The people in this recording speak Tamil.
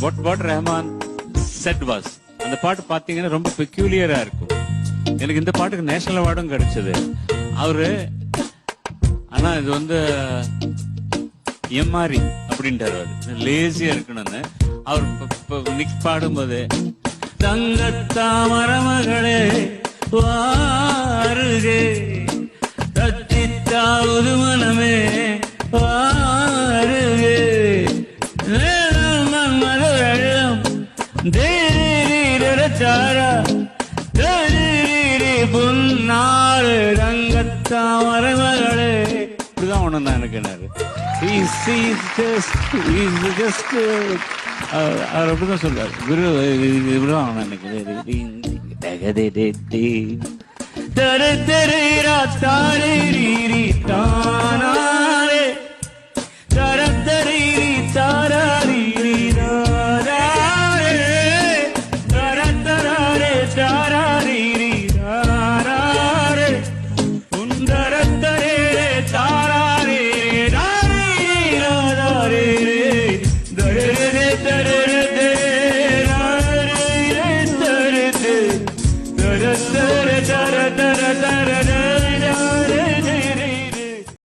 வாட் ரஹ்மான் செட் வாஸ், அந்த பாட்டு பாத்தீங்கன்னா ரொம்ப பெக்யூலியரா இருக்கும். எனக்கு இந்த பாட்டுக்கு நேஷனல் அவார்டும் கிடைச்சது. அவரு ஆனா இது வந்து எம்மாரி அப்படின்ட்டாரு, அவரு லேசியா இருக்கணும்னு. அவர் நிக் பாடும்போது தங்கத்தாமரமகளே வாருகே தத்தித்தாவது மனமே வாருகே மதுரம் தேரீரச்சாரா பொன்னாறு ரங்கத்தாமரமகளே. இப்படிதான் ஒண்ணு தான் எனக்கு என்னாரு. அவர் அப்படிதான் சொல்றாரு. இப்படிதான் நினைக்கிறேன்.